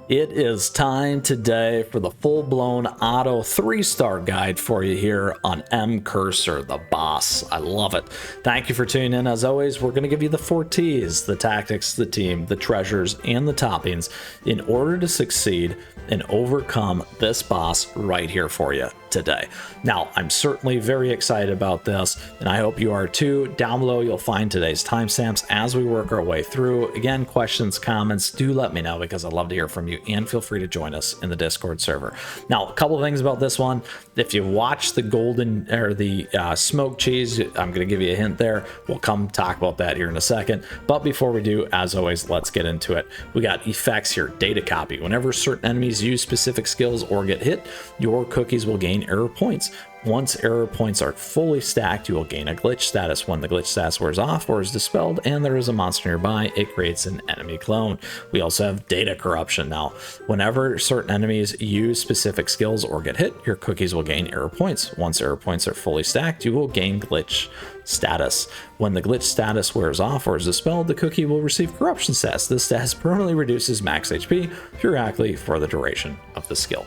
It is time today for the full-blown auto 3-star guide for you here on M. Cursor, the boss. I love it. Thank you for tuning in. As always, we're going to give you the 4 T's, the tactics, the team, the treasures, and the toppings in order to succeed and overcome this boss right here for you today. Now, I'm certainly very excited about this, and I hope you are too. Down below, you'll find today's timestamps as we work our way through. Again, questions, comments, do let me know because I'd love to hear from you, and feel free to join us in the Discord server. Now, a couple of things about this one. If you watch the golden or the smoked cheese, I'm going to give you a hint there. We'll come talk about that here in a second. But before we do, as always, let's get into it. We got effects here. Data copy. Whenever certain enemies use specific skills or get hit, your cookies will gain error points. Once error points are fully stacked, you will gain a glitch status. When the glitch status wears off or is dispelled and there is a monster nearby, it creates an enemy clone. We also have data corruption. Now, whenever certain enemies use specific skills or get hit, your cookies will gain error points. Once error points are fully stacked, you will gain glitch status. When the glitch status wears off or is dispelled, the cookie will receive corruption status. This status permanently reduces max HP periodically for the duration of the skill.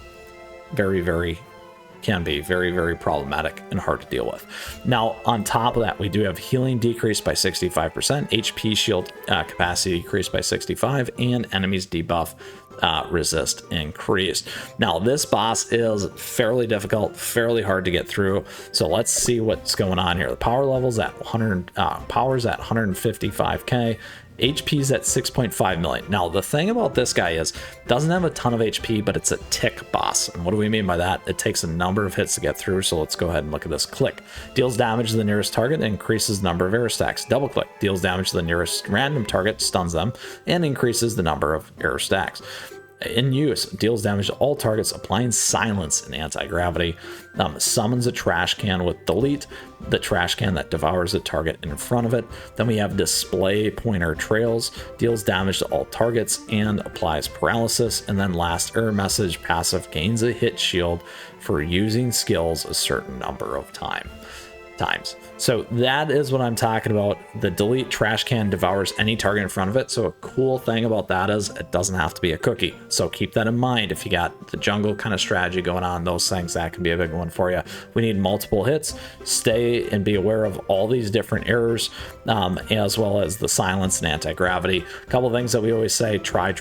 Can be very problematic and hard to deal with. Now, on top of that, we do have healing decreased by 65%, HP shield capacity decreased by 65, and enemies debuff resist increased. Now, this boss is fairly difficult, fairly hard to get through. So let's see what's going on here. The power level's at 100, power's at 155k. HP's at 6.5 million. Now, the thing about this guy is, doesn't have a ton of HP, but it's a tick boss. And what do we mean by that? It takes a number of hits to get through. So let's go ahead and look at this. Click. Deals damage to the nearest target and increases the number of arrow stacks. Double click. Deals damage to the nearest random target, stuns them, and increases the number of arrow stacks. In use, deals damage to all targets, applying silence and anti-gravity. Summons a trash can with delete, the trash can that devours the target in front of it. Then we have display pointer trails, deals damage to all targets and applies paralysis. And then last, error message passive, gains a hit shield for using skills a certain number of times. So that is what I'm talking about. The delete trash can devours any target in front of it. So a cool thing about that is it doesn't have to be a cookie. So keep that in mind. If you got the jungle kind of strategy going on, those things, that can be a big one for you. We need multiple hits. Stay and be aware of all these different errors, as well as the silence and anti-gravity. A couple of things that we always say, try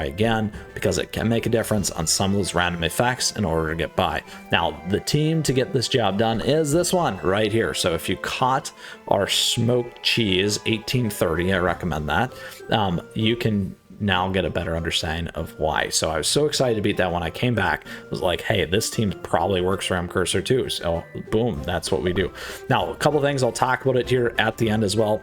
again, because it can make a difference on some of those random effects in order to get by. Now, the team to get this job done is this one right here. So if you caught our smoked cheese 1830, I recommend that. You can now get a better understanding of why. So I was so excited to beat that when I came back. I was like, hey, this team probably works for M. Cursor too. So boom, that's what we do. Now, a couple things, I'll talk about it here at the end as well.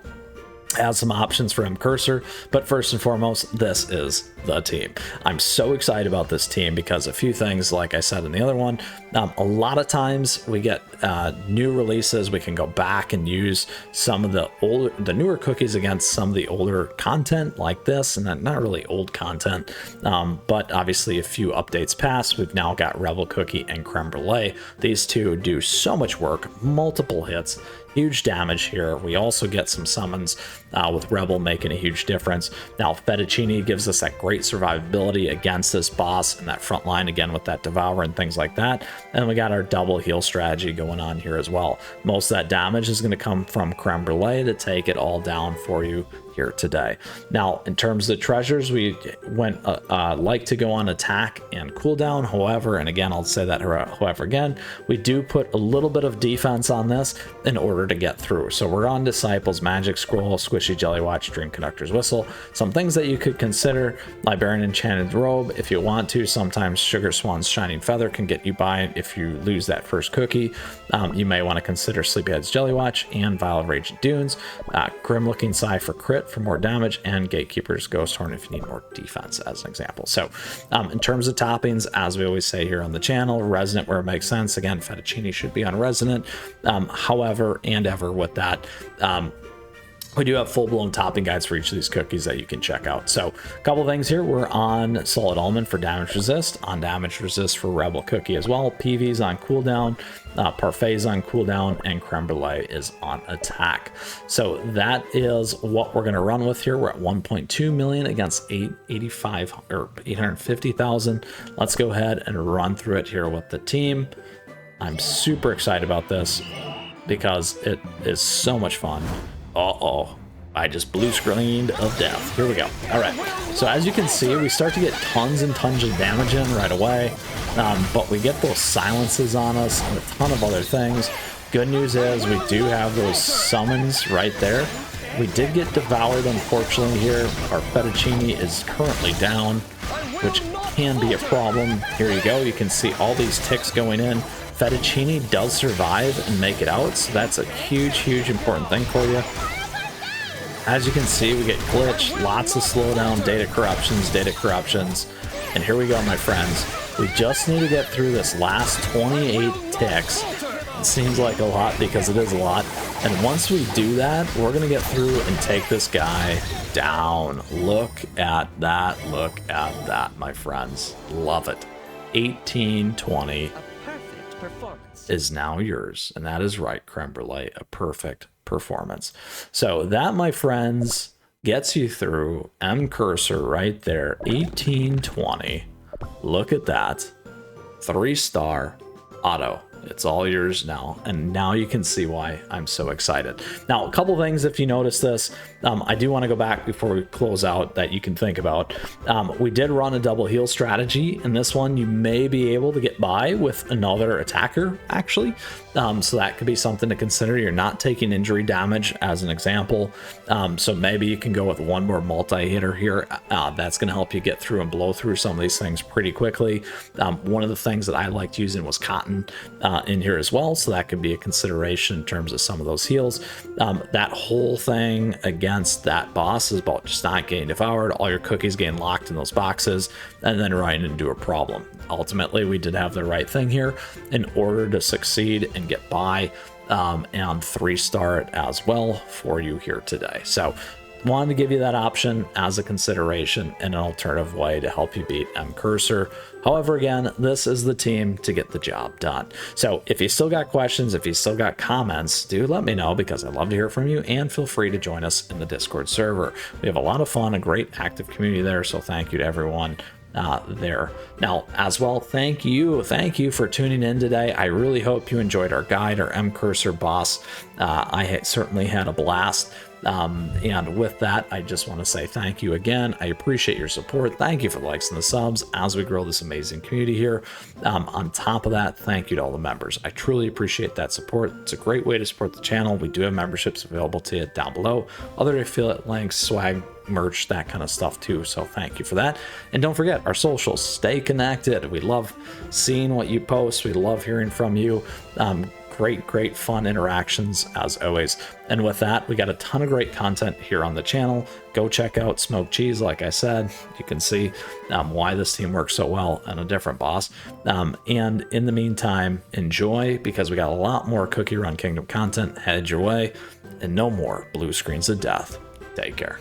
Has some options for M. Cursor, but first and foremost, this is the team. I'm so excited about this team because a few things, like I said in the other one, a lot of times we get new releases. We can go back and use some of the newer cookies against some of the older content like this, and not really old content, but obviously a few updates past. We've now got Rebel Cookie and Crème Brûlée. These two do so much work, multiple hits, huge damage here. We also get some summons with Rebel making a huge difference. Now, Fettuccine gives us that great survivability against this boss and that front line again with that Devour and things like that. And we got our double heal strategy going on here as well. Most of that damage is going to come from Crème Brûlée to take it all down for you here today. Now, in terms of the treasures, we went like to go on attack and cooldown. However, and again, I'll say that however again, we do put a little bit of defense on this in order to get through. So we're on Disciples, Magic Scroll, Squishy Jelly Watch, Dream Conductor's Whistle. Some things that you could consider: Librarian Enchanted Robe if you want to. Sometimes Sugar Swan's Shining Feather can get you by if you lose that first cookie. You may want to consider Sleepyhead's Jelly Watch and Vial of Raging Dunes. Grim Looking Sigh for crit for more damage, and Gatekeeper's Ghost Horn if you need more defense, as an example. So in terms of toppings, as we always say here on the channel, Resonant where it makes sense. Again, Fettuccine should be on Resonant. However and ever with that, we do have full-blown topping guides for each of these cookies that you can check out. So a couple things here. We're on solid almond for damage resist, on damage resist for rebel cookie as well. PV's on cooldown, parfait's on cooldown, and creme brulee is on attack. So that is what we're going to run with here. We're at 1.2 million against 885 or 850,000. Let's go ahead and run through it here with the team. I'm super excited about this because it is so much fun. Uh-oh, I just blue screened of death. Here we go. All right, so as you can see, we start to get tons and tons of damage in right away, but we get those silences on us and a ton of other things. Good news is we do have those summons right there. We did get devoured, unfortunately, here. Our fettuccine is currently down, which can be a problem. Here you go. You can see all these ticks going in. Fettuccine does survive and make it out, so that's a huge important thing for you. As you can see, we get glitch, lots of slowdown, data corruptions, and here we go, my friends. We just need to get through this last 28 ticks. It seems like a lot because it is a lot, and once we do that, we're gonna get through and take this guy down. Look at that, my friends. Love it. 1820 is now yours, and that is right, creme brulee, a perfect performance. So that, my friends, gets you through M cursor right there. 1820. Look at that. 3-star auto. It's all yours now, and now you can see why I'm so excited. Now, a couple things, if you notice this, I do want to go back before we close out that you can think about. We did run a double heal strategy. In this one, you may be able to get by with another attacker, actually. So that could be something to consider. You're not taking injury damage, as an example. So maybe you can go with one more multi-hitter here. That's going to help you get through and blow through some of these things pretty quickly. One of the things that I liked using was cotton in here as well, so that could be a consideration in terms of some of those heals. That whole thing against that boss is about just not getting devoured, all your cookies getting locked in those boxes, and then running into a problem. Ultimately, we did have the right thing here in order to succeed and get by, and 3-star it as well for you here today. So wanted to give you that option as a consideration and an alternative way to help you beat M cursor. However, again, this is the team to get the job done. So if you still got questions, if you still got comments, do let me know, because I'd love to hear from you, and feel free to join us in the Discord server. We have a lot of fun, a great active community there, so thank you to everyone there. Now, as well, thank you for tuning in today. I really hope you enjoyed our guide, our M cursor boss. I certainly had a blast. And with that, I just want to say thank you again. I appreciate your support. Thank you for the likes and the subs as we grow this amazing community here. On top of that, thank you to all the members. I truly appreciate that support. It's a great way to support the channel. We do have memberships available to you down below, other affiliate links, swag, merch, that kind of stuff too. So thank you for that. And don't forget our socials. Stay connected. We love seeing what you post. We love hearing from you. Great fun interactions as always. And with that, we got a ton of great content here on the channel. Go check out Smoked Cheese. Like I said, you can see why this team works so well on a different boss. And in the meantime, enjoy, because we got a lot more CookieRun Kingdom content headed your way, and no more blue screens of death. Take care.